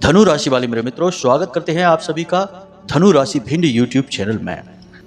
धनु राशि वाले मेरे मित्रों, स्वागत करते हैं आप सभी का धनु राशि भिंड यूट्यूब चैनल में।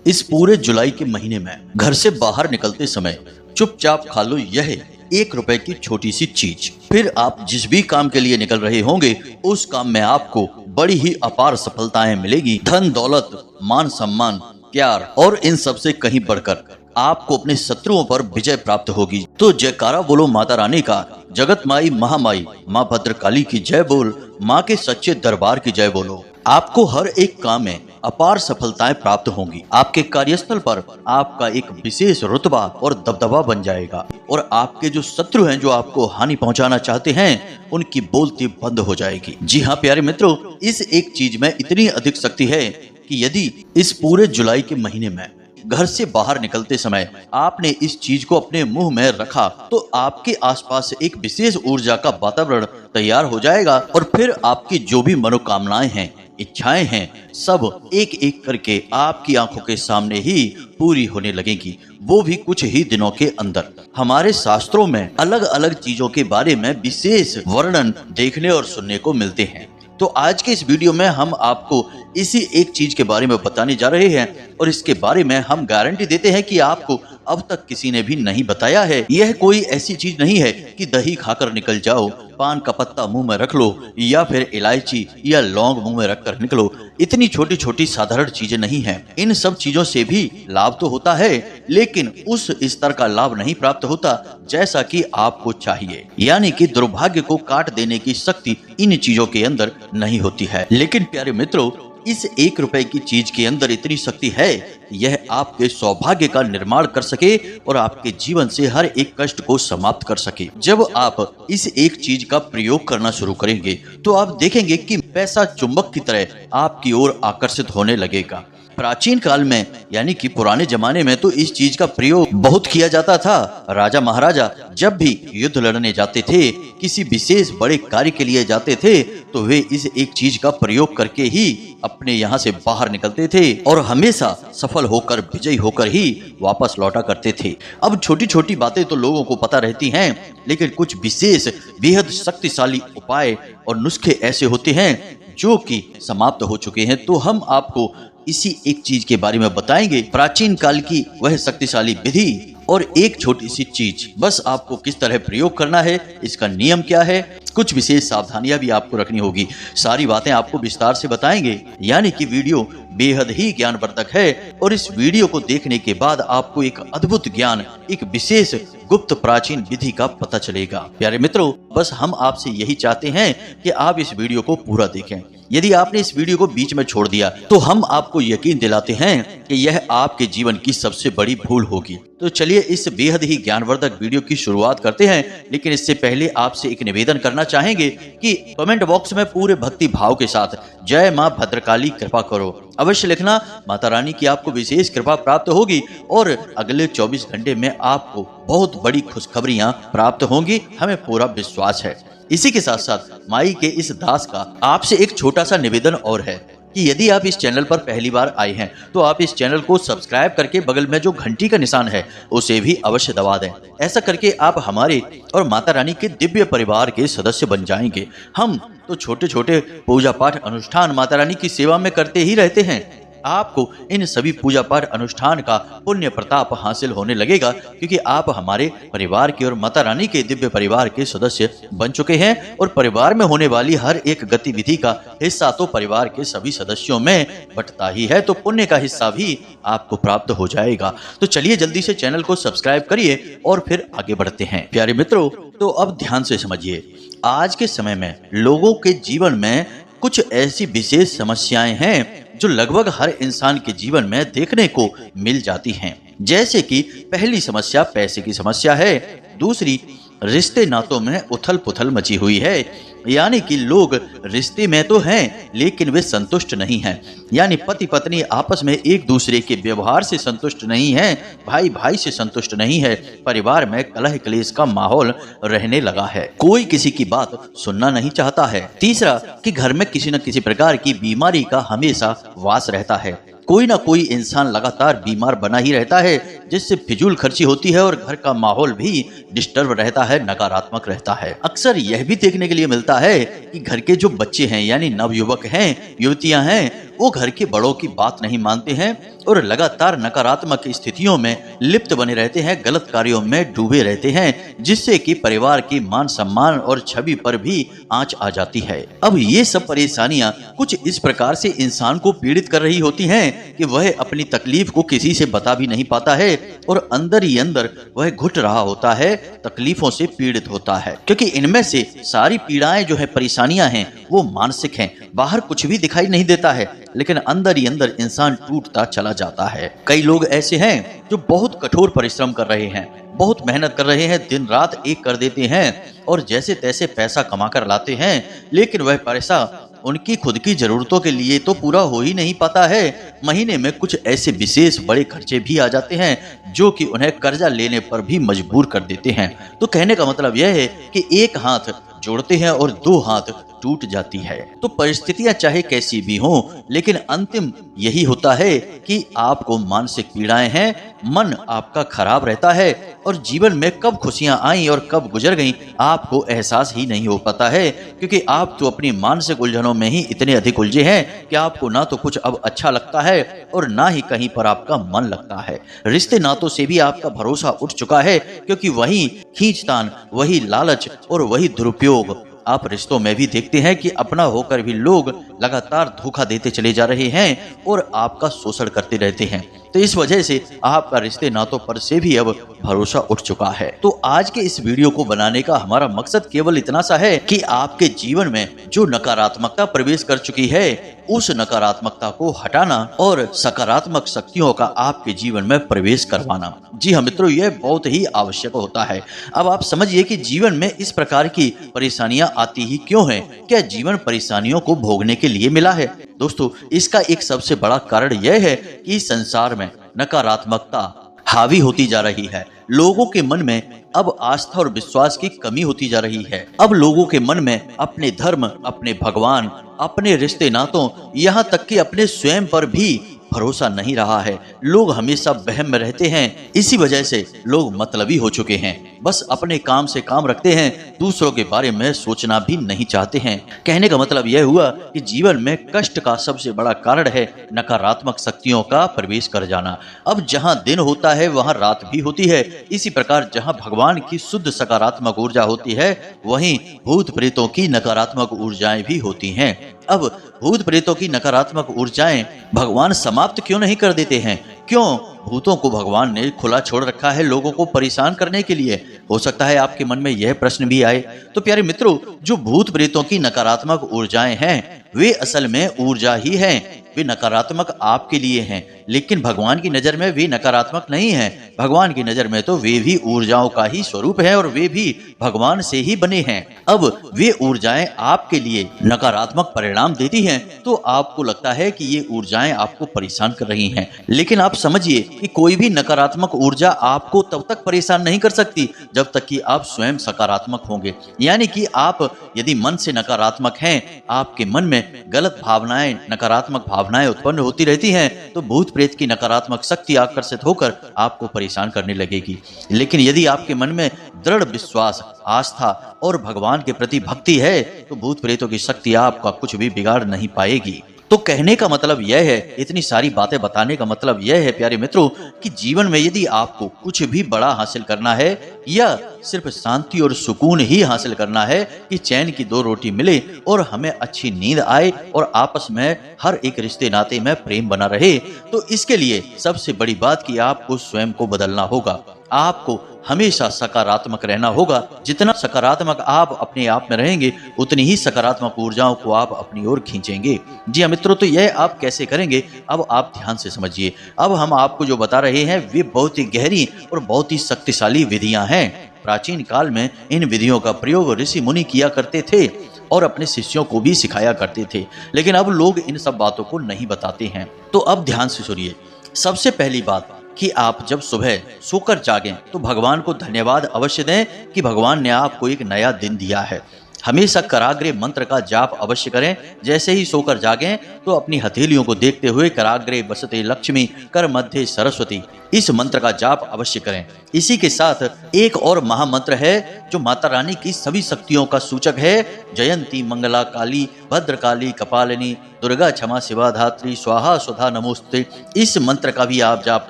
इस पूरे जुलाई के महीने में घर से बाहर निकलते समय चुपचाप खा लो यह 1 रुपए की छोटी सी चीज। फिर आप जिस भी काम के लिए निकल रहे होंगे उस काम में आपको बड़ी ही अपार सफलताएं मिलेगी। धन दौलत, मान सम्मान, प्यार और इन सब से कहीं बढ़कर आपको अपने शत्रुओं पर विजय प्राप्त होगी। तो जयकारा बोलो माता रानी का, जगत माई महामाई माँ भद्रकाली की जय बोल, माँ के सच्चे दरबार की जय बोलो। आपको हर एक काम में अपार सफलताएं प्राप्त होंगी। आपके कार्यस्थल पर आपका एक विशेष रुतबा और दबदबा बन जाएगा और आपके जो शत्रु हैं, जो आपको हानि पहुंचाना चाहते हैं, उनकी बोलती बंद हो जाएगी। जी हाँ प्यारे मित्रों, इस एक चीज में इतनी अधिक शक्ति है कि यदि इस पूरे जुलाई के महीने में घर से बाहर निकलते समय आपने इस चीज को अपने मुंह में रखा तो आपके आसपास एक विशेष ऊर्जा का वातावरण तैयार हो जाएगा और फिर आपकी जो भी मनोकामनाएं हैं, इच्छाएं हैं, सब एक एक करके आपकी आंखों के सामने ही पूरी होने लगेगी, वो भी कुछ ही दिनों के अंदर। हमारे शास्त्रों में अलग अलग चीजों के बारे में विशेष वर्णन देखने और सुनने को मिलते हैं। तो आज के इस वीडियो में हम आपको इसी एक चीज के बारे में बताने जा रहे हैं और इसके बारे में हम गारंटी देते हैं कि आपको अब तक किसी ने भी नहीं बताया है। यह कोई ऐसी चीज नहीं है कि दही खाकर निकल जाओ, पान का पत्ता मुंह में रख लो या फिर इलायची या लौंग मुंह में रखकर निकलो। इतनी छोटी छोटी साधारण चीजें नहीं हैं। इन सब चीजों से भी लाभ तो होता है, लेकिन उस स्तर का लाभ नहीं प्राप्त होता जैसा कि आपको चाहिए। यानी कि दुर्भाग्य को काट देने की शक्ति इन चीजों के अंदर नहीं होती है। लेकिन प्यारे मित्रों, इस 1 रुपए की चीज के अंदर इतनी शक्ति है, यह आपके सौभाग्य का निर्माण कर सके और आपके जीवन से हर एक कष्ट को समाप्त कर सके। जब आप इस एक चीज का प्रयोग करना शुरू करेंगे तो आप देखेंगे कि पैसा चुंबक की तरह आपकी ओर आकर्षित होने लगेगा। प्राचीन काल में यानी कि पुराने जमाने में तो इस चीज का प्रयोग बहुत किया जाता था। राजा महाराजा जब भी युद्ध लड़ने जाते थे, किसी विशेष बड़े कार्य के लिए जाते थे, तो वे इस एक चीज का प्रयोग करके ही अपने यहाँ से बाहर निकलते थे और हमेशा सफल होकर, विजयी होकर ही वापस लौटा करते थे। अब छोटी छोटी बातें तो लोगों को पता रहती हैं, लेकिन कुछ विशेष बेहद शक्तिशाली उपाय और नुस्खे ऐसे होते हैं जो कि समाप्त हो चुके हैं। तो हम आपको इसी एक चीज के बारे में बताएंगे, प्राचीन काल की वह शक्तिशाली विधि और एक छोटी सी चीज, बस आपको किस तरह प्रयोग करना है, इसका नियम क्या है, कुछ विशेष सावधानियां भी आपको रखनी होगी। सारी बातें आपको विस्तार से बताएंगे। यानी कि वीडियो बेहद ही ज्ञानवर्धक है और इस वीडियो को देखने के बाद आपको एक अद्भुत ज्ञान, एक विशेष गुप्त प्राचीन विधि का पता चलेगा। प्यारे मित्रों, बस हम आपसे यही चाहते हैं कि आप इस वीडियो को पूरा देखें। यदि आपने इस वीडियो को बीच में छोड़ दिया तो हम आपको यकीन दिलाते हैं कि यह आपके जीवन की सबसे बड़ी भूल होगी। तो चलिए इस बेहद ही ज्ञानवर्धक वीडियो की शुरुआत करते हैं। लेकिन इससे पहले आपसे एक निवेदन करना चाहेंगे कि कमेंट बॉक्स में पूरे भक्ति भाव के साथ जय माँ भद्रकाली कृपा करो अवश्य लिखना। माता रानी की आपको विशेष कृपा प्राप्त होगी और अगले 24 घंटे में आपको बहुत बड़ी खुशखबरियां प्राप्त होंगी, हमें पूरा विश्वास है। इसी के साथ साथ माई के इस दास का आपसे एक छोटा सा निवेदन और है कि यदि आप इस चैनल पर पहली बार आए हैं तो आप इस चैनल को सब्सक्राइब करके बगल में जो घंटी का निशान है उसे भी अवश्य दबा दें। ऐसा करके आप हमारे और माता रानी के दिव्य परिवार के सदस्य बन जाएंगे। हम तो छोटे छोटे पूजा पाठ अनुष्ठान माता रानी की सेवा में करते ही रहते हैं। आपको इन सभी पूजा पाठ अनुष्ठान का पुण्य प्रताप हासिल होने लगेगा, क्योंकि आप हमारे परिवार के और माता रानी के दिव्य परिवार के सदस्य बन चुके हैं और परिवार में होने वाली हर एक गतिविधि का हिस्सा तो परिवार के सभी सदस्यों में बंटता ही है, तो पुण्य का हिस्सा भी आपको प्राप्त हो जाएगा। तो चलिए जल्दी से चैनल को सब्सक्राइब करिए और फिर आगे बढ़ते हैं। प्यारे मित्रों, तो अब ध्यान से समझिए, आज के समय में लोगों के जीवन में कुछ ऐसी विशेष समस्याएं हैं जो लगभग हर इंसान के जीवन में देखने को मिल जाती हैं। जैसे कि पहली समस्या पैसे की समस्या है, दूसरी रिश्ते नातों में उथल पुथल मची हुई है। यानी कि लोग रिश्ते में तो हैं लेकिन वे संतुष्ट नहीं हैं। यानी पति पत्नी आपस में एक दूसरे के व्यवहार से संतुष्ट नहीं हैं, भाई भाई से संतुष्ट नहीं है, परिवार में कलह क्लेश का माहौल रहने लगा है, कोई किसी की बात सुनना नहीं चाहता है। तीसरा कि घर में किसी न किसी प्रकार की बीमारी का हमेशा वास रहता है, कोई ना कोई इंसान लगातार बीमार बना ही रहता है, जिससे फिजूल खर्ची होती है और घर का माहौल भी डिस्टर्ब रहता है, नकारात्मक रहता है। अक्सर यह भी देखने के लिए मिलता है कि घर के जो बच्चे हैं यानी नवयुवक हैं, युवतियां हैं, वो घर के बड़ों की बात नहीं मानते हैं और लगातार नकारात्मक स्थितियों में लिप्त बने रहते हैं, गलत कार्यों में डूबे रहते हैं, जिससे कि परिवार की मान सम्मान और छवि पर भी आंच आ जाती है। अब ये सब परेशानियां कुछ इस प्रकार से इंसान को पीड़ित कर रही होती हैं कि वह अपनी तकलीफ को किसी से बता भी नहीं पाता है और अंदर ही अंदर वह घुट रहा होता है, तकलीफों से पीड़ित होता है। क्योंकि इनमें से सारी पीड़ाएं जो है, परेशानियां हैं, वो मानसिक हैं। बाहर कुछ भी दिखाई नहीं देता है, लेकिन अंदर ही अंदर इंसान टूटता चला जाता है। कई लोग ऐसे हैं जो बहुत कठोर परिश्रम कर रहे हैं, बहुत मेहनत कर रहे हैं, दिन रात एक कर देते हैं और जैसे तैसे पैसा कमा कर लाते हैं, लेकिन वह पैसा उनकी खुद की जरूरतों के लिए तो पूरा हो ही नहीं पाता है। महीने में कुछ ऐसे विशेष बड़े खर्चे भी आ जाते हैं जो कि उन्हें कर्जा लेने पर भी मजबूर कर देते हैं। तो कहने का मतलब यह है कि एक हाथ जोड़ते हैं और दो हाथ टूट जाती है। तो परिस्थितियां चाहे कैसी भी हों, लेकिन अंतिम यही होता है कि आपको मानसिक पीड़ाएं हैं, मन आपका खराब रहता है और जीवन में कब खुशियां आई और कब गुजर गईं आपको एहसास ही नहीं हो पाता है, क्योंकि आप तो अपनी मानसिक उलझनों में ही इतने अधिक उलझे हैं कि आपको ना तो कुछ अब अच्छा लगता है और ना ही कहीं पर आपका मन लगता है। रिश्ते नातों से भी आपका भरोसा उठ चुका है, क्योंकि वही खींचतान, वही लालच और वही दुरुपयोग आप रिश्तों में भी देखते हैं कि अपना होकर भी लोग लगातार धोखा देते चले जा रहे हैं और आपका शोषण करते रहते हैं। तो इस वजह से आपका रिश्ते नातों पर से भी अब भरोसा उठ चुका है। तो आज के इस वीडियो को बनाने का हमारा मकसद केवल इतना सा है कि आपके जीवन में जो नकारात्मकता प्रवेश कर चुकी है, उस नकारात्मकता को हटाना और सकारात्मक शक्तियों का आपके जीवन में प्रवेश करवाना। जी हाँ मित्रों, यह बहुत ही आवश्यक होता है। अब आप समझिए कि जीवन में इस प्रकार की परेशानियां आती ही क्यों हैं? क्या जीवन परेशानियों को भोगने के लिए मिला है? दोस्तों, इसका एक सबसे बड़ा कारण यह है कि संसार में नकारात्मकता हावी होती जा रही है। लोगों के मन में अब आस्था और विश्वास की कमी होती जा रही है। अब लोगों के मन में अपने धर्म, अपने भगवान, अपने रिश्ते नातों, यहाँ तक कि अपने स्वयं पर भी भरोसा नहीं रहा है। लोग हमेशा वहम में रहते हैं। इसी वजह से लोग मतलबी हो चुके हैं, बस अपने काम से काम रखते हैं, दूसरों के बारे में सोचना भी नहीं चाहते हैं। कहने का मतलब यह हुआ कि जीवन में कष्ट का सबसे बड़ा कारण है नकारात्मक शक्तियों का प्रवेश कर जाना। अब जहां दिन होता है वहां रात भी होती है। इसी प्रकार जहां भगवान की शुद्ध सकारात्मक ऊर्जा होती है, वहीं भूत प्रेतों की नकारात्मक ऊर्जाएं भी होती हैं। अब भूत प्रेतों की नकारात्मक ऊर्जाएं भगवान समाप्त क्यों नहीं कर देते हैं? क्यों भूतों को भगवान ने खुला छोड़ रखा है लोगों को परेशान करने के लिए? हो सकता है आपके मन में यह प्रश्न भी आए। तो प्यारे मित्रों, जो भूत प्रेतों की नकारात्मक ऊर्जाएं हैं, वे असल में ऊर्जा ही हैं। वे नकारात्मक आपके लिए हैं, लेकिन भगवान की नजर में वे नकारात्मक नहीं हैं। भगवान की नजर में तो वे भी ऊर्जाओं का ही स्वरूप है और वे भी भगवान से ही बने हैं। अब वे ऊर्जाएं आपके लिए नकारात्मक परिणाम देती हैं, तो आपको लगता है कि ये ऊर्जाएं आपको परेशान कर रही हैं। लेकिन आप समझिए कि कोई भी नकारात्मक ऊर्जा आपको तब तक परेशान नहीं कर सकती जब तक कि आप स्वयं सकारात्मक होंगे। यानी कि आप यदि मन से नकारात्मक हैं, आपके मन में गलत भावनाएं, नकारात्मक भावनाएं उत्पन्न होती रहती हैं, तो भूत प्रेत की नकारात्मक शक्ति आकर्षित होकर आपको परेशान करने लगेगी। लेकिन यदि आपके मन में दृढ़ विश्वास, आस्था और भगवान के प्रति भक्ति है, तो भूत प्रेतों की शक्ति आपका कुछ भी बिगाड़ नहीं पाएगी। तो कहने का मतलब यह है, इतनी सारी बातें बताने का मतलब यह है प्यारे मित्रों, कि जीवन में यदि आपको कुछ भी बड़ा हासिल करना है या सिर्फ शांति और सुकून ही हासिल करना है कि चैन की दो रोटी मिले और हमें अच्छी नींद आए और आपस में हर एक रिश्ते नाते में प्रेम बना रहे, तो इसके लिए सबसे बड़ी बात कि आपको स्वयं को बदलना होगा। आपको हमेशा सकारात्मक रहना होगा। जितना सकारात्मक आप अपने आप में रहेंगे, उतनी ही सकारात्मक ऊर्जाओं को आप अपनी ओर खींचेंगे। जी हाँ मित्रों, तो यह आप कैसे करेंगे, अब आप ध्यान से समझिए। अब हम आपको जो बता रहे हैं वे बहुत ही गहरी और बहुत ही शक्तिशाली विधियां हैं। प्राचीन काल में इन विधियों का प्रयोग ऋषि मुनि किया करते थे और अपने शिष्यों को भी सिखाया करते थे, लेकिन अब लोग इन सब बातों को नहीं बताते हैं। तो अब ध्यान से सुनिए। सबसे पहली बात कि आप जब सुबह सोकर जागें तो भगवान को धन्यवाद अवश्य दें कि भगवान ने आपको एक नया दिन दिया है। हमेशा कराग्रे मंत्र का जाप अवश्य करें। जैसे ही सोकर जागें तो अपनी हथेलियों को देखते हुए कराग्रे बसते लक्ष्मी कर मध्य सरस्वती इस मंत्र का जाप अवश्य करें। इसी के साथ एक और महामंत्र है जो माता रानी की सभी शक्तियों का सूचक है। जयंती मंगला काली भद्रकाली कपालिनी दुर्गा क्षमा शिवा धात्री स्वाहा सुधा नमोस्ते इस मंत्र का भी आप जाप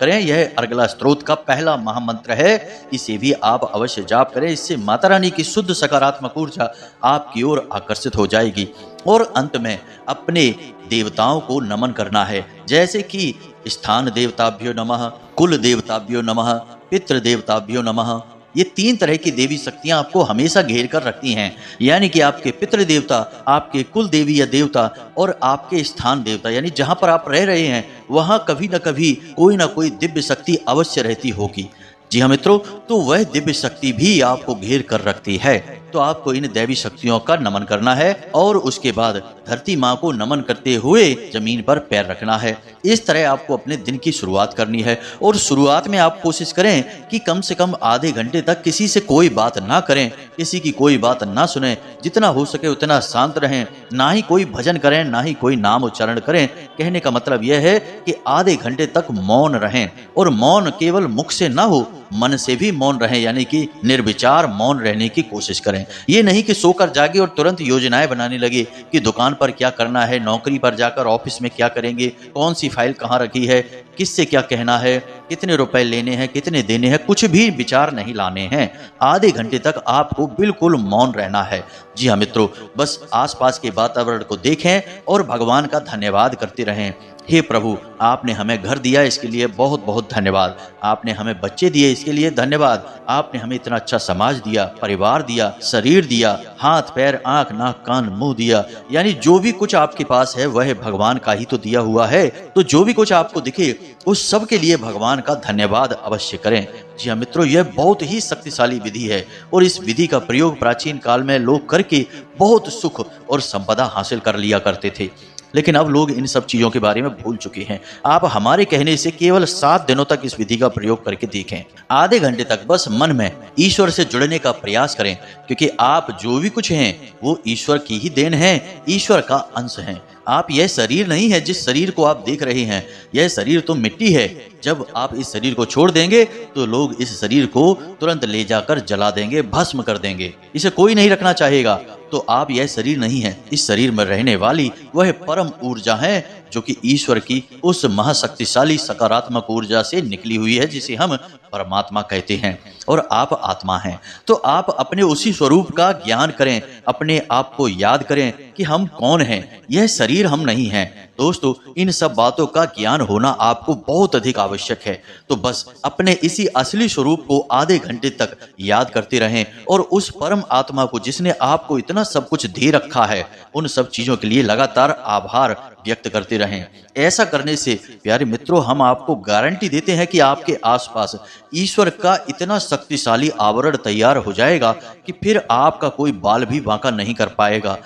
करें। यह अर्गला स्त्रोत का पहला महामंत्र है, इसे भी आप अवश्य जाप करें। इससे माता रानी की शुद्ध सकारात्मक ऊर्जा आपकी ओर आकर्षित हो जाएगी। और अंत में अपने देवताओं को नमन करना है, जैसे कि स्थान देवताभ्यो नमः, कुल देवताभ्यो नमः, पितृ देवताभ्यो नमः। ये 3 तरह की देवी शक्तियां आपको हमेशा घेर कर रखती हैं, यानी कि आपके पितृ देवता, आपके कुल देवी या देवता और आपके स्थान देवता, यानी जहां पर आप रह रहे हैं वहां कभी न कभी कोई ना कोई दिव्य शक्ति अवश्य रहती होगी। जी हाँ मित्रों, तो वह दिव्य शक्ति भी आपको घेर कर रखती है। तो आपको इन दैवी शक्तियों का नमन करना है और उसके बाद धरती माँ को नमन करते हुए जमीन पर पैर रखना है। इस तरह आपको अपने दिन की शुरुआत करनी है। और शुरुआत में आप कोशिश करें कि कम से कम आधे घंटे तक किसी से कोई बात ना करें, किसी की कोई बात ना सुने, जितना हो सके उतना शांत रहें, ना ही कोई भजन करें, ना ही कोई नाम उच्चारण करें। कहने का मतलब यह है कि आधे घंटे तक मौन रहें, और मौन केवल मुख से ना हो, मन से भी मौन रहें, यानी कि निर्विचार मौन रहने की कोशिश करें। ये नहीं कि सोकर जागे और तुरंत योजनाएं बनाने लगे कि दुकान पर क्या करना है, नौकरी पर जाकर ऑफिस में क्या करेंगे, कौन सी फाइल कहाँ रखी है, किससे क्या कहना है, कितने रुपए लेने हैं, कितने देने हैं, कुछ भी विचार नहीं लाने हैं। आधे घंटे तक आपको बिल्कुल मौन रहना है। जी हाँ मित्रों, बस आसपास के वातावरण को देखें और भगवान का धन्यवाद करते रहें। हे प्रभु, आपने हमें घर दिया, इसके लिए बहुत बहुत धन्यवाद। आपने हमें बच्चे दिए, इसके लिए धन्यवाद। आपने हमें इतना अच्छा समाज दिया, परिवार दिया, शरीर दिया, हाथ पैर आंख नाक कान मुंह दिया, यानी जो भी कुछ आपके पास है वह भगवान का ही तो दिया हुआ है। तो जो भी कुछ आपको दिखे उस सब के लिए भगवान का धन्यवाद अवश्य करें। जी हाँ मित्रों, यह बहुत ही शक्तिशाली विधि है और इस विधि का प्रयोग प्राचीन काल में लोग करके बहुत सुख और संपदा हासिल कर लिया करते थे, लेकिन अब लोग इन सब चीज़ों के बारे में भूल चुके हैं। आप हमारे कहने से केवल 7 दिनों तक इस विधि का प्रयोग करके देखें। आधे घंटे तक बस मन में ईश्वर से जुड़ने का प्रयास करें, क्योंकि आप जो भी कुछ हैं वो ईश्वर की ही देन है, ईश्वर का अंश हैं। आप यह शरीर नहीं है जिस शरीर को आप देख रहे हैं, यह शरीर तो मिट्टी है। जब आप इस शरीर को छोड़ देंगे तो लोग इस शरीर को तुरंत ले जाकर जला देंगे, भस्म कर देंगे, इसे कोई नहीं रखना चाहेगा। तो आप यह शरीर नहीं है, इस शरीर में रहने वाली वह परम ऊर्जा है जो कि ईश्वर की उस महाशक्तिशाली सकारात्मक ऊर्जा से निकली हुई है, जिसे हम परमात्मा कहते हैं, और आप आत्मा हैं। तो आप अपने उसी स्वरूप का ज्ञान करें, अपने आप को याद करें कि हम कौन हैं, यह शरीर हम नहीं हैं। दोस्तों, इन सब बातों का ज्ञान होना आपको बहुत अधिक आवश्यक है। तो बस अपने इसी असली स्वरूप को आधे घंटे तक याद करते रहें और उस परम आत्मा को, जिसने आपको इतना सब कुछ दे रखा है, उन सब चीजों के लिए लगातार आभार व्यक्त करते रहें। ऐसा करने से प्यारे मित्रों, हम आपको गारंटी देते हैं कि आपके आसपास ईश्वर का इतना शक्तिशाली आवरण तैयार हो जाएगा कि फिर आपका कोई बाल भी बांका नहीं कर पाएगा।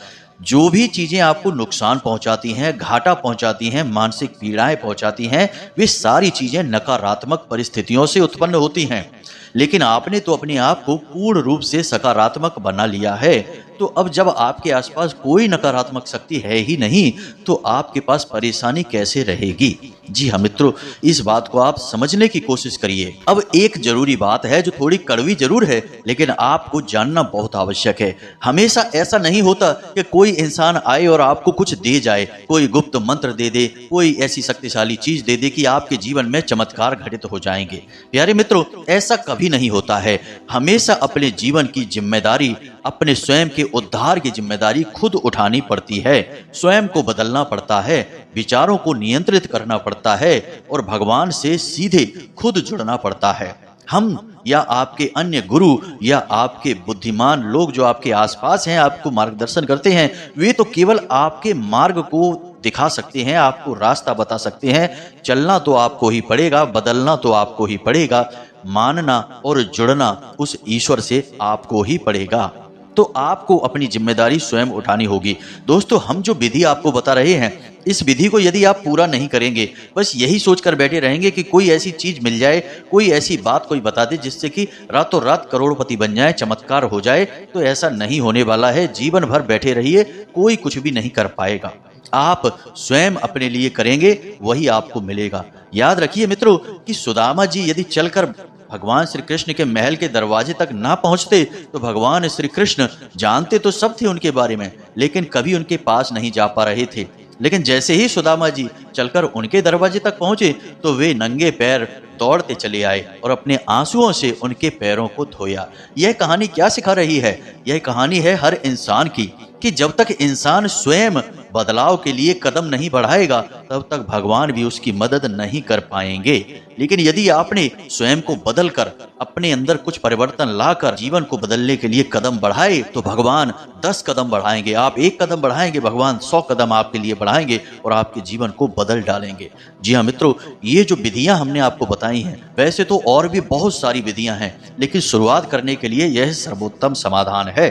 जो भी चीजें आपको नुकसान पहुंचाती हैं, घाटा पहुंचाती हैं, मानसिक पीड़ाएं पहुंचाती हैं, वे सारी चीजें नकारात्मक परिस्थितियों से उत्पन्न होती हैं। लेकिन आपने तो अपने आप को पूर्ण रूप से सकारात्मक बना लिया है। तो अब जब आपके आसपास कोई नकारात्मक शक्ति है ही नहीं, तो आपके पास परेशानी कैसे रहेगी। जी हाँ मित्रों, इस बात को आप समझने की कोशिश करिए। अब एक जरूरी बात है जो थोड़ी कड़वी जरूर है, लेकिन आपको जानना बहुत आवश्यक है। हमेशा ऐसा नहीं होता कि कोई इंसान आए और आपको कुछ दे जाए, कोई गुप्त मंत्र दे दे, कोई ऐसी शक्तिशाली चीज दे दे कि आपके जीवन में चमत्कार घटित हो जाएंगे। प्यारे मित्रों, ऐसा कभी नहीं होता है। हमेशा अपने जीवन की जिम्मेदारी, अपने स्वयं के उद्धार की जिम्मेदारी खुद उठानी पड़ती है। स्वयं को बदलना पड़ता है, विचारों को नियंत्रित करना पड़ता है और भगवान से सीधे खुद जुड़ना पड़ता है। हम या आपके अन्य गुरु या आपके बुद्धिमान लोग जो आपके आसपास हैं, आपको मार्गदर्शन करते हैं, वे तो केवल आपके मार्ग को दिखा सकते हैं, आपको रास्ता बता सकते हैं। चलना तो आपको ही पड़ेगा, बदलना तो आपको ही पड़ेगा, मानना और जुड़ना उस ईश्वर से आपको ही पड़ेगा। तो आपको अपनी जिम्मेदारी स्वयं उठानी होगी। दोस्तों, हम जो विधि आपको बता रहे हैं, इस विधि को यदि आप पूरा नहीं करेंगे, बस यही सोचकर बैठे रहेंगे कि कोई ऐसी चीज मिल जाए, कोई ऐसी बात कोई बता दे जिससे कि रातों रात करोड़पति बन जाए, चमत्कार हो जाए, तो ऐसा नहीं होने वाला है। जीवन भर बैठे रहिए, कोई कुछ भी नहीं कर पाएगा। आप स्वयं अपने लिए करेंगे, वही आपको मिलेगा। याद रखिए मित्रों कि सुदामा जी यदि चलकर भगवान श्री कृष्ण के महल के दरवाजे तक ना पहुंचते तो भगवान श्री कृष्ण जानते तो सब थे उनके बारे में, लेकिन कभी उनके पास नहीं जा पा रहे थे। लेकिन जैसे ही सुदामा जी चलकर उनके दरवाजे तक पहुंचे तो वे नंगे पैर दौड़ते चले आए और अपने आंसुओं से उनके पैरों को धोया। यह कहानी क्या सिखा रही है? यह कहानी है हर इंसान की कि जब तक इंसान स्वयं बदलाव के लिए कदम नहीं बढ़ाएगा तब तक भगवान भी उसकी मदद नहीं कर पाएंगे। लेकिन यदि आपने स्वयं को बदलकर अपने अंदर कुछ परिवर्तन लाकर जीवन को बदलने के लिए कदम बढ़ाए तो भगवान 10 कदम बढ़ाएंगे। आप 1 कदम बढ़ाएंगे, भगवान 100 कदम आपके लिए बढ़ाएंगे और आपके जीवन को बदल डालेंगे। जी हाँ मित्रों, ये जो विधियां हमने आपको बताई हैं, वैसे तो और भी बहुत सारी विधियां हैं, लेकिन शुरुआत करने के लिए यह सर्वोत्तम समाधान है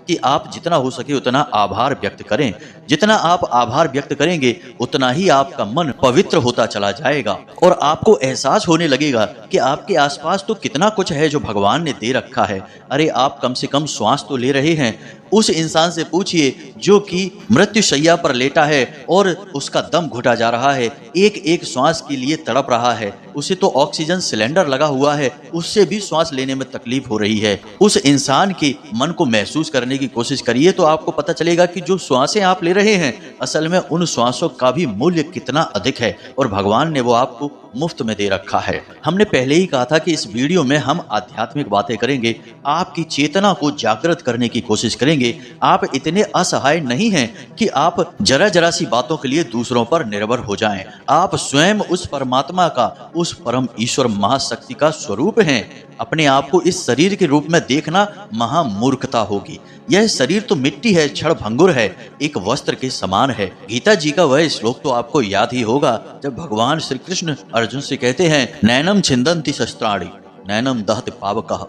कि आप जितना हो सके उतना आभार व्यक्त करें। जितना आप आभार व्यक्त करेंगे उतना ही आपका मन पवित्र होता चला जाएगा और आपको एहसास होने लगेगा कि आपके आसपास तो कितना कुछ है जो भगवान ने दे रखा है। अरे आप कम से कम श्वास तो ले रहे हैं। उस इंसान से पूछिए जो कि मृत्यु शैया पर लेटा है और उसका दम घुटा जा रहा है, एक एक श्वास के लिए तड़प रहा है, उसे तो ऑक्सीजन सिलेंडर लगा हुआ है, उससे भी श्वास लेने में तकलीफ हो रही है। उस इंसान के मन को महसूस करने की कोशिश करिए तो आपको पता चलेगा कि जो श्वासें आप ले रहे हैं असल में उन श्वासों का भी मूल्य कितना अधिक है और भगवान ने वो आपको मुफ्त में दे रखा है। हमने पहले ही कहा था कि इस वीडियो में हम आध्यात्मिक बातें करेंगे, आपकी चेतना को जागृत करने की कोशिश करेंगे। आप इतने असहाय नहीं हैं कि आप जरा जरा सी बातों के लिए दूसरों पर निर्भर हो जाएं। आप स्वयं उस परमात्मा का, उस परम ईश्वर महाशक्ति का स्वरूप हैं। अपने आप को इस शरीर के रूप में देखना महामूर्खता होगी। यह शरीर तो मिट्टी है, क्षण भंगुर है, एक वस्त्र के समान है। गीता जी का वह श्लोक तो आपको याद ही होगा जब भगवान श्री कृष्ण अर्जुन से कहते हैं, नैनम छिंदन्ति शस्त्राणि नैनम दहति पावकः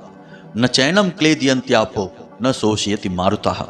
न चैनम क्लेदयन्त्यापो न शोषयति मारुतः।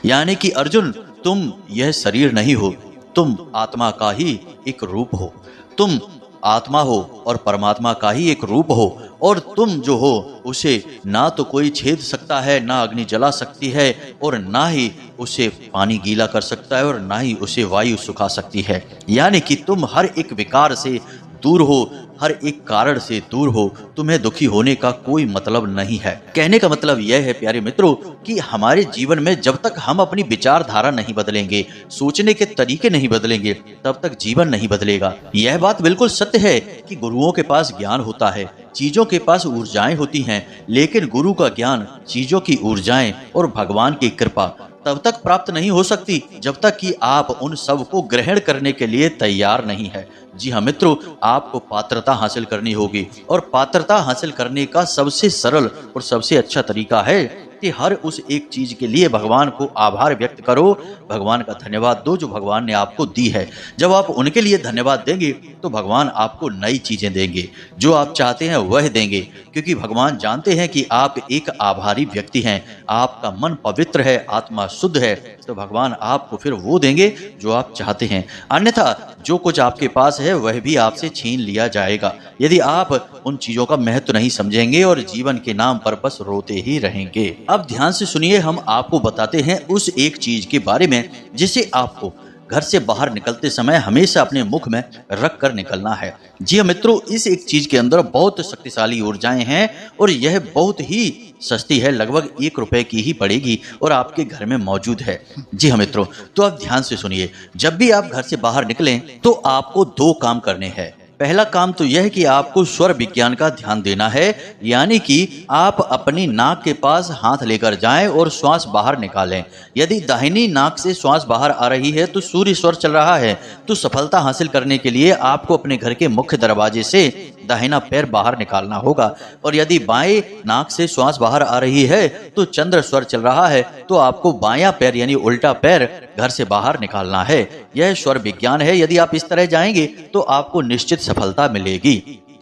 यानी कि अर्जुन, तुम यह शरीर नहीं हो, तुम आत्मा का ही एक रूप हो। तुम आत्मा हो और परमात्मा का ही एक रूप हो और तुम जो हो उसे ना तो कोई छेद सकता है, ना अग्नि जला सकती है और ना ही उसे पानी गीला कर सकता है और ना ही उसे वायु सुखा सकती है। यानी कि तुम हर एक विकार से दूर हो, हर एक कारण से दूर हो, तुम्हें दुखी होने का कोई मतलब नहीं है। कहने का मतलब यह है प्यारे मित्रों कि हमारे जीवन में जब तक हम अपनी विचारधारा नहीं बदलेंगे, सोचने के तरीके नहीं बदलेंगे, तब तक जीवन नहीं बदलेगा। यह बात बिल्कुल सत्य है कि गुरुओं के पास ज्ञान होता है, चीजों के पास ऊर्जाएं होती हैं, लेकिन गुरु का ज्ञान, चीजों की ऊर्जाएं और भगवान की कृपा तब तक प्राप्त नहीं हो सकती जब तक कि आप उन सब को ग्रहण करने के लिए तैयार नहीं है। जी हाँ मित्रों, आपको पात्रता हासिल करनी होगी और पात्रता हासिल करने का सबसे सरल और सबसे अच्छा तरीका है कि हर उस एक चीज के लिए भगवान को आभार व्यक्त करो, भगवान का धन्यवाद दो जो भगवान ने आपको दी है। जब आप उनके लिए धन्यवाद देंगे तो भगवान आपको नई चीजें देंगे, जो आप चाहते हैं वह देंगे, क्योंकि भगवान जानते हैं कि आप एक आभारी व्यक्ति हैं, आपका मन पवित्र है, आत्मा शुद्ध है, तो भगवान आपको फिर वो देंगे जो आप चाहते हैं। अन्यथा जो कुछ आपके पास है वह भी आपसे छीन लिया जाएगा यदि आप उन चीजों का महत्व नहीं समझेंगे और जीवन के नाम पर बस रोते ही रहेंगे। अब ध्यान से सुनिए, हम आपको बताते हैं उस एक चीज के बारे में जिसे आपको घर से बाहर निकलते समय हमेशा अपने मुख में रख कर निकलना है। जी हाँ मित्रों, इस एक चीज के अंदर बहुत शक्तिशाली ऊर्जाएं हैं और यह बहुत ही सस्ती है, लगभग 1 रुपए की ही पड़ेगी और आपके घर में मौजूद है। जी हाँ मित्रों, तो आप ध्यान से सुनिए, जब भी आप घर से बाहर निकलें तो आपको 2 काम करने हैं। पहला काम तो यह है कि आपको स्वर विज्ञान का ध्यान देना है, यानी कि आप अपनी नाक के पास हाथ लेकर जाएं और श्वास बाहर निकालें। यदि दाहिनी नाक से श्वास बाहर आ रही है तो सूर्य स्वर चल रहा है, तो सफलता हासिल करने के लिए आपको अपने घर के मुख्य दरवाजे से दाहिना पैर बाहर निकालना होगा। और यदि बाएं नाक से श्वास बाहर आ रही है तो चंद्र स्वर चल रहा है, तो आपको बायां पैर यानी उल्टा पैर घर से बाहर निकालना है। यह स्वर विज्ञान है। यदि आप इस तरह जाएंगे तो आपको निश्चित सफलता मिलेगी।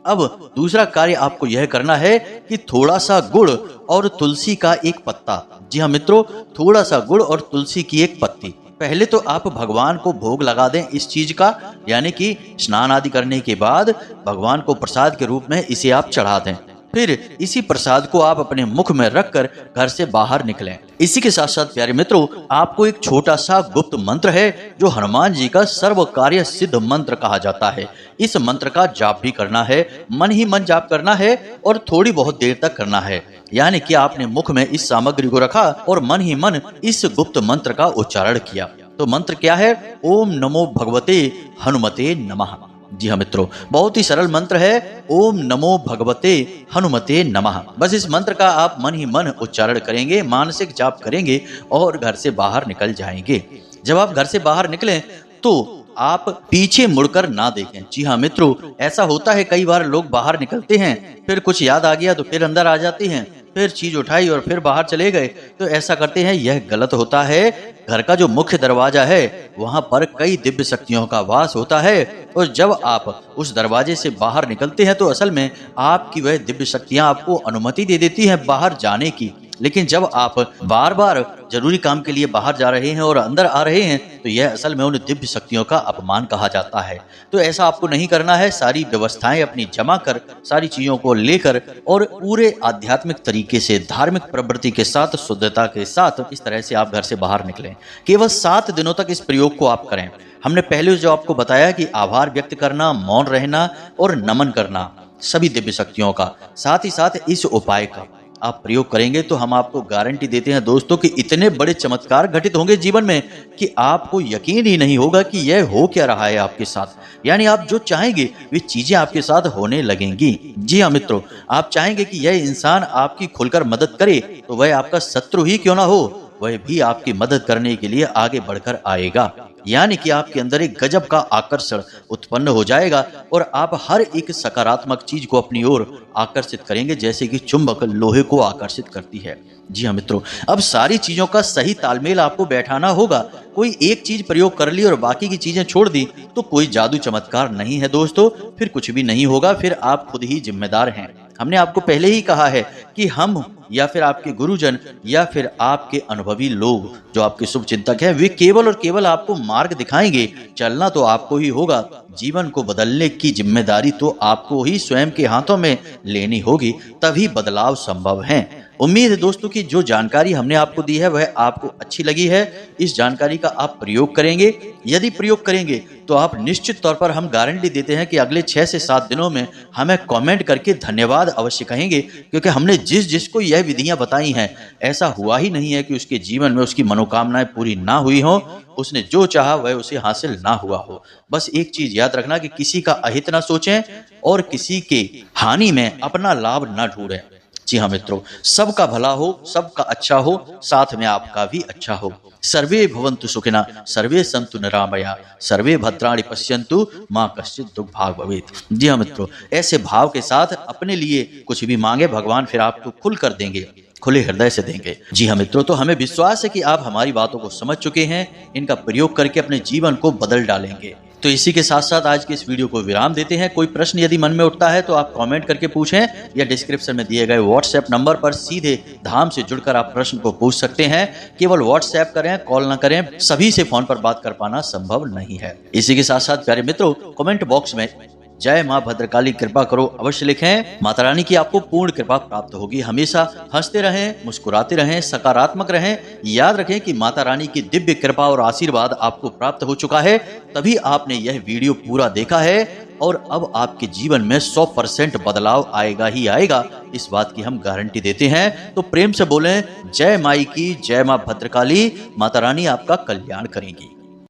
अब दूसरा कार्य आपको यह करना है कि थोड़ा सा गुड़ और तुलसी का एक पत्ता, जी हाँ मित्रों, थोड़ा सा गुड़ और तुलसी की एक पत्ती, पहले तो आप भगवान को भोग लगा दें इस चीज का, यानी कि स्नान आदि करने के बाद भगवान को प्रसाद के रूप में इसे आप चढ़ा दें। फिर इसी प्रसाद को आप अपने मुख में रखकर घर से बाहर निकलें। इसी के साथ साथ प्यारे मित्रों, आपको एक छोटा सा गुप्त मंत्र है जो हनुमान जी का सर्व कार्य सिद्ध मंत्र कहा जाता है। इस मंत्र का जाप भी करना है, मन ही मन जाप करना है और थोड़ी बहुत देर तक करना है। यानी कि आपने मुख में इस सामग्री को रखा और मन ही मन इस गुप्त मंत्र का उच्चारण किया। तो मंत्र क्या है? ओम नमो भगवते हनुमते नमः। जी हाँ मित्रों, बहुत ही सरल मंत्र है, ओम नमो भगवते हनुमते नमः। बस इस मंत्र का आप मन ही मन उच्चारण करेंगे, मानसिक जाप करेंगे और घर से बाहर निकल जाएंगे। जब आप घर से बाहर निकलें तो आप पीछे मुड़कर ना देखें। जी हाँ मित्रों, ऐसा होता है कई बार लोग बाहर निकलते हैं, फिर कुछ याद आ गया तो फिर अंदर आ जाते हैं, फिर चीज उठाई और फिर बाहर चले गए, तो ऐसा करते हैं, यह गलत होता है। घर का जो मुख्य दरवाजा है वहां पर कई दिव्य शक्तियों का वास होता है और जब आप उस दरवाजे से बाहर निकलते हैं तो असल में आपकी वह दिव्य शक्तियां आपको अनुमति दे देती हैं बाहर जाने की। लेकिन जब आप बार बार जरूरी काम के लिए बाहर जा रहे हैं और अंदर आ रहे हैं तो यह असल में उन दिव्य शक्तियों का अपमान कहा जाता है। तो ऐसा आपको नहीं करना है। सारी व्यवस्थाएं अपनी जमा कर, सारी चीजों को लेकर और पूरे आध्यात्मिक तरीके से, धार्मिक प्रवृत्ति के साथ, शुद्धता के साथ इस तरह से आप घर से बाहर निकलें। केवल 7 दिनों तक इस प्रयोग को आप करें। हमने पहले जो आपको बताया कि आभार व्यक्त करना, मौन रहना और नमन करना सभी दिव्य शक्तियों का, साथ ही साथ इस उपाय का आप प्रयोग करेंगे तो हम आपको गारंटी देते हैं दोस्तों कि इतने बड़े चमत्कार घटित होंगे जीवन में कि आपको यकीन ही नहीं होगा कि यह हो क्या रहा है आपके साथ। यानी आप जो चाहेंगे वे चीजें आपके साथ होने लगेंगी। जी हाँ मित्रों, आप चाहेंगे कि यह इंसान आपकी खुलकर मदद करे तो वह आपका शत्रु ही क्यों ना हो, वह भी आपकी मदद करने के लिए आगे बढ़कर आएगा। यानी कि आपके अंदर एक गजब का आकर्षण उत्पन्न हो जाएगा और आप हर एक सकारात्मक चीज को अपनी ओर आकर्षित करेंगे, जैसे कि चुंबक लोहे को आकर्षित करती है। जी हाँ मित्रों, अब सारी चीजों का सही तालमेल आपको बैठाना होगा। कोई एक चीज प्रयोग कर ली और बाकी की चीजें छोड़ दी तो कोई जादू चमत्कार नहीं है दोस्तों, फिर कुछ भी नहीं होगा, फिर आप खुद ही जिम्मेदार हैं। हमने आपको पहले ही कहा है कि हम या फिर आपके गुरुजन या फिर आपके अनुभवी लोग जो आपके शुभ चिंतक हैं, वे केवल और केवल आपको मार्ग दिखाएंगे। चलना तो आपको ही होगा। जीवन को बदलने की जिम्मेदारी तो आपको ही स्वयं के हाथों में लेनी होगी, तभी बदलाव संभव है। उम्मीद है दोस्तों कि जो जानकारी हमने आपको दी है वह आपको अच्छी लगी है। इस जानकारी का आप प्रयोग करेंगे। यदि प्रयोग करेंगे तो आप निश्चित तौर पर, हम गारंटी देते हैं कि अगले 6 से 7 दिनों में हमें कमेंट करके धन्यवाद अवश्य कहेंगे, क्योंकि हमने जिसको यह विधियां बताई हैं ऐसा हुआ ही नहीं है कि उसके जीवन में उसकी मनोकामनाएं पूरी ना हुई हों, उसने जो चाहा वह उसे हासिल ना हुआ हो। बस एक चीज याद रखना कि किसी का अहित ना सोचें और किसी के हानि में अपना लाभ ना ढूंढें। जी हाँ मित्रों, सबका भला हो, सबका अच्छा हो, साथ में आपका भी अच्छा हो। सर्वे भवन्तु सुखिनः, सर्वे सन्तु निरामया, सर्वे भद्राणि पश्यन्तु, मां कश्चित् दुःख भाग् भवेत्। जी हाँ मित्रों, ऐसे भाव के साथ अपने लिए कुछ भी मांगे, भगवान फिर आपको खुल कर देंगे, खुले हृदय से देंगे। जी हाँ मित्रों, तो हमें विश्वास है कि आप हमारी बातों को समझ चुके हैं, इनका प्रयोग करके अपने जीवन को बदल डालेंगे। तो इसी के साथ साथ आज के इस वीडियो को विराम देते हैं। कोई प्रश्न यदि मन में उठता है तो आप कमेंट करके पूछें या डिस्क्रिप्शन में दिए गए व्हाट्सएप नंबर पर सीधे धाम से जुड़कर आप प्रश्न को पूछ सकते हैं। केवल व्हाट्सएप करें, कॉल ना करें, सभी से फोन पर बात कर पाना संभव नहीं है। इसी के साथ साथ प्यारे मित्रों, कमेंट बॉक्स में जय मां भद्रकाली कृपा करो अवश्य लिखें। माता रानी की आपको पूर्ण कृपा प्राप्त होगी। हमेशा हंसते रहें, मुस्कुराते रहें, सकारात्मक रहें। याद रखें कि माता रानी की दिव्य कृपा और आशीर्वाद आपको प्राप्त हो चुका है, तभी आपने यह वीडियो पूरा देखा है और अब आपके जीवन में 100% बदलाव आएगा ही आएगा, इस बात की हम गारंटी देते हैं। तो प्रेम से बोलें जय माई की, जय मां भद्रकाली। माता रानी आपका कल्याण करेंगी।